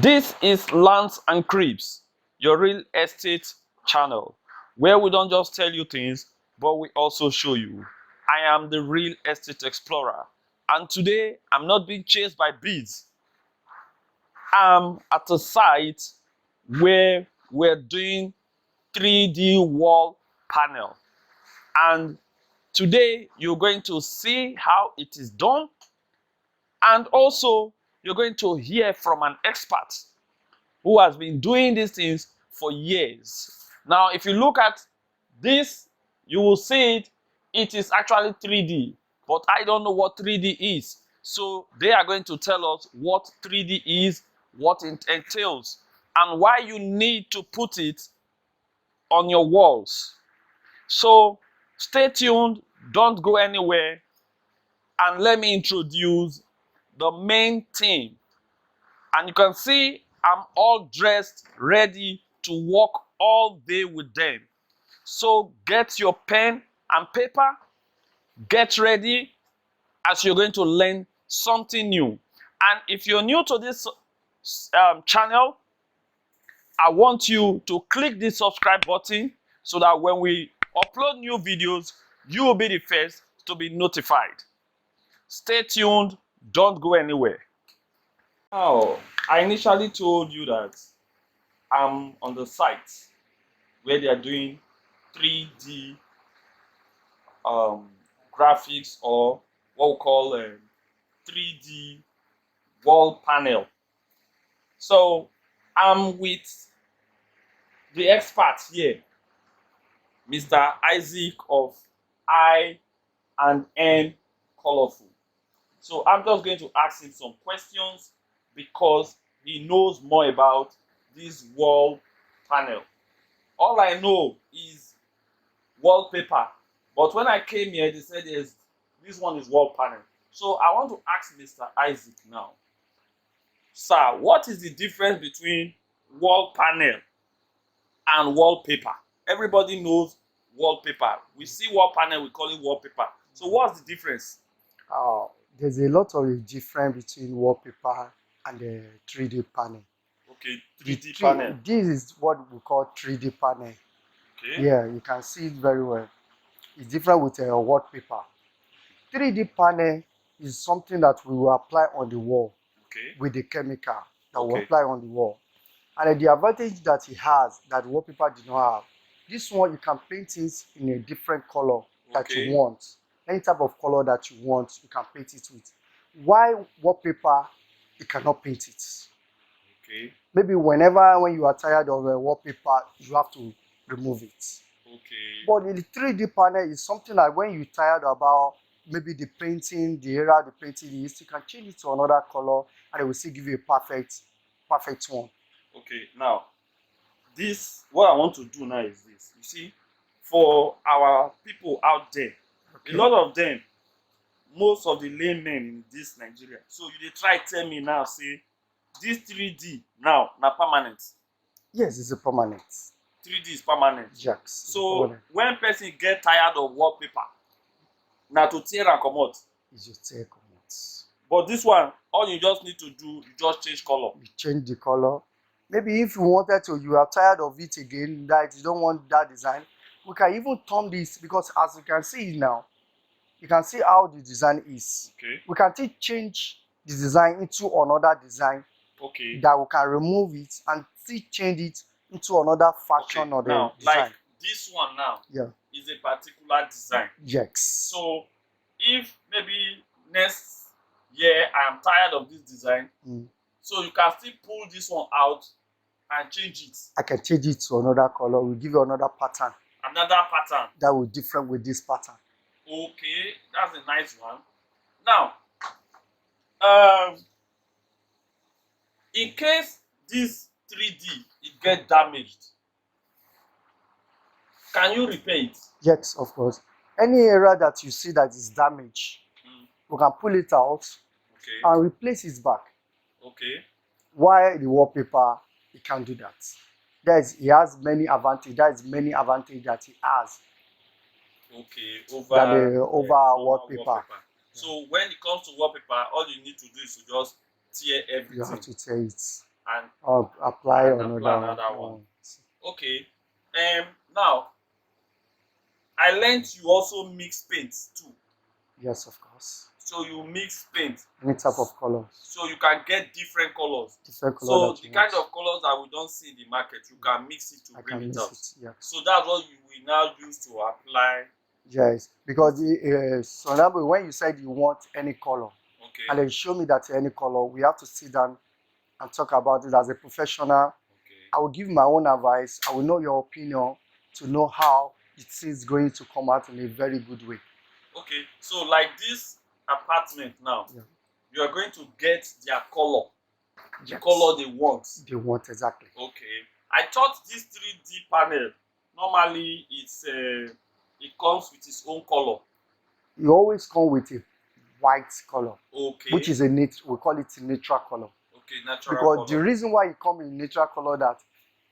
This is Lands and Creeps, your real estate channel, where we don't just tell you things, but we also show you. I am the real estate explorer, and today I'm not being chased by bees. I'm at a site where we're doing 3D wall panel, and today you're going to see how it is done, and also you're going to hear from an expert who has been doing these things for years. Now, if you look at this, you will see it is actually 3D, but I don't know what 3D is. So they are going to tell us what 3D is, what it entails, and why you need to put it on your walls. So stay tuned, don't go anywhere, and let me introduce the main team. And you can see I'm all dressed, ready to work all day with them. So get your pen and paper, get ready, as you're going to learn something new. And if you're new to this channel, I want you to click the subscribe button so that when we upload new videos, you will be the first to be notified. Stay tuned, don't go anywhere. Now, I initially told you that I'm on the site where they are doing 3D graphics, or what we call 3D wall panel. So I'm with the expert here, Mr. Isaac of I and N Colorful. So I'm just going to ask him some questions because he knows more about this wall panel. All I know is wallpaper, but when I came here, they said this one is wall panel. So I want to ask Mr. Isaac now, sir, what is the difference between wall panel and wallpaper? Everybody knows wallpaper. We see wall panel, we call it wallpaper. So what's the difference? There's a lot of difference between wallpaper and the 3D panel. Okay, 3D panel. This is what we call 3D panel. Okay. Yeah, you can see it very well. It's different with a wallpaper. 3D panel is something that we will apply on the wall, okay, with the chemical that okay, we apply on the wall. And the advantage that it has that wallpaper did not have, this one you can paint it in a different color that okay, you want. Any type of color that you want, you can paint it with. Why wallpaper, you cannot paint it? Okay. Maybe when you are tired of a wallpaper, you have to remove it. Okay. But in the 3D panel is something like when you're tired about maybe the painting, the area the painting is, you can change it to another color and it will still give you a perfect one. Okay, now this, what I want to do now is this. You see, for our people out there, okay, a lot of them, most of the laymen in this Nigeria, so you dey try tell me now, say this 3D now na permanent. Yes, it's a permanent. 3D is permanent. Yes. So permanent. When person get tired of wallpaper, na to tear am comot. It's just tear comot. But this one, all you just need to do, you just change color. You change the color. Maybe if you wanted to, you are tired of it again, that you don't want that design, we can even turn this, because as you can see now, you can see how the design is. Okay. We can still change the design into another design. Okay. That we can remove it and still change it into another faction, okay, of the now, design. Like this one now, yeah, is a particular design. Yes. So if maybe next year I am tired of this design, so you can still pull this one out and change it. I can change it to another color. We'll give you another pattern. Another pattern. That will be different with this pattern. Okay, that's a nice one. Now, in case this 3D it get damaged, can you repair it? Yes, of course. Any area that you see that is damaged, we can pull it out, okay, and replace it back. Okay. Why the wallpaper, you can't do that? He has many advantages. That is many advantages that he has. Okay, over wallpaper. So when it comes to wallpaper, all you need to do is to just tear everything. You have to tear it. and Or apply apply another another one. one. Okay. Now I learned you also mix paints too. Yes, of course. So you mix paint, Any type of colors, so you can get different colors. different color So that the you kind want. of colors that we don't see in the market, you can mix it to I bring can it mix out. it. Yeah. So that's what you will now use to apply. Yes, because so example, when you said you want any color, and Okay. then show me that any color, we have to sit down and talk about it as a professional. Okay. I will give my own advice. I will know your opinion to know how it is going to come out in a very good way. Okay. So like this apartment now, Yeah. you are going to get their color, the Yes. color they want. They want exactly. Okay. I thought this 3D panel normally it comes with its own color. You always come with a white color, Okay. which is we call it a natural color. Okay, natural Because the color. reason why you come in natural color that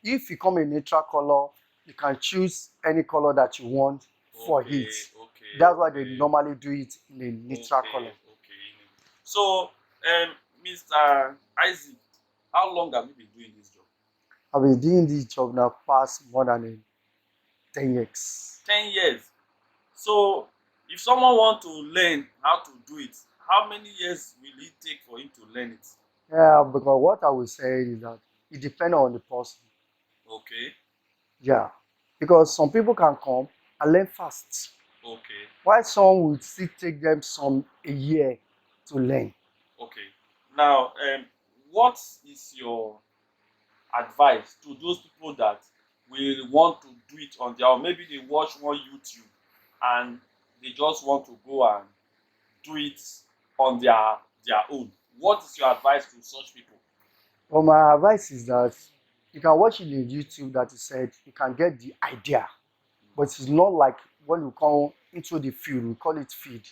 if you come in natural color, you can choose any color that you want for Okay, it. okay. That's why they okay. normally do it in a natural color. Okay. So, Mr. Isaac, how long have you been doing this job? I've been doing this job now past more than 10 years. 10 years. So, if someone wants to learn how to do it, how many years will it take for him to learn it? Yeah, because what I will say is that it depends on the person. Okay, Yeah, because some people can come and learn fast, okay, while some will still take them a year to learn. okay. Now, what is your advice to those people that will want to do it on their own? Maybe they watch one YouTube and they just want to go and do it on their own. What is your advice to such people? Well, my advice is that you can watch it in YouTube that you said you can get the idea, but it's not like when you come into the field, we call it field,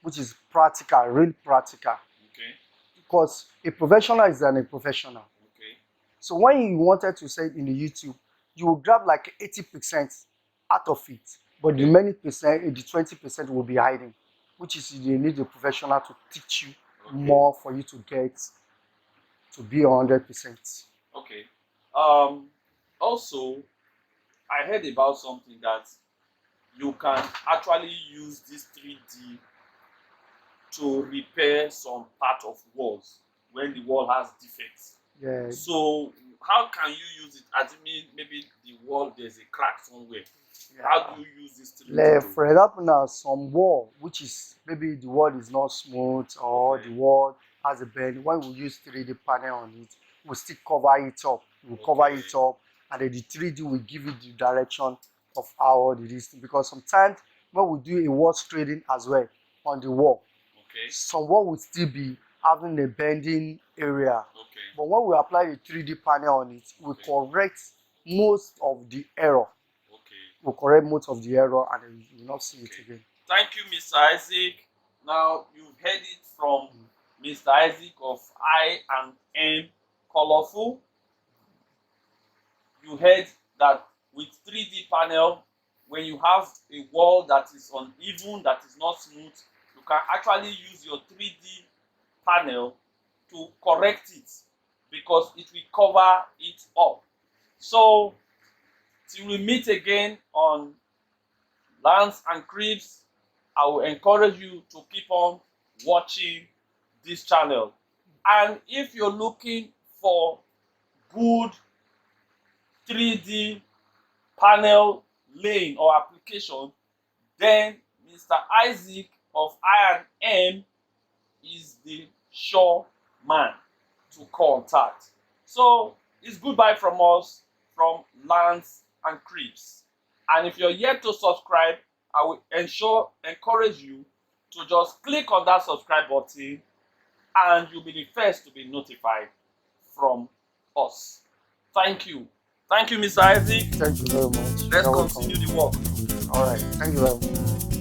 which is practical, real practical. Okay, Because a professional is a professional. okay, So when you wanted to say it in the YouTube, you will grab like 80% out of it, but the okay, remaining percent, the 20% will be hiding, which is you need a professional to teach you okay, more for you to get to be 100%. okay. Also, I heard about something that you can actually use this 3D to repair some part of walls when the wall has defects. Yeah, So how can you use it? Assuming maybe the wall there's a crack somewhere. How yeah. do you use this 3D Like, to? for example, now some wall, which is maybe the wall is not smooth or Okay. the wall has a bend. When we use 3D panel on it, we still cover it up. We cover Okay. it up, and then the 3D will give you the direction of how the this thing. Because sometimes when we do a wall straightening as well on the wall, Okay. some wall will still be having a bending area. Okay. But when we apply the 3D panel on it, we Okay. correct most of the error. Okay. Will correct most of the error and then you will not see it Okay. again. Thank you, Mr. Isaac. Now you've heard it from Mr. Isaac of I and M Colorful. You heard that with 3D panel, when you have a wall that is uneven, that is not smooth, you can actually use your 3D panel to correct it because it will cover it up. So till we meet again on Lance and Cribs, I will encourage you to keep on watching this channel. And if you're looking for good 3D panel laying or application, then Mr. Isaac of I&M is the sure man to contact. So it's goodbye from us, from Lance and Cribs. And if you're yet to subscribe, I will encourage you to just click on that subscribe button and you'll be the first to be notified from us. Thank you. Thank you, Mr. Isaac. Thank you very much. Let's You're continue welcome. the work. All right. Thank you very much.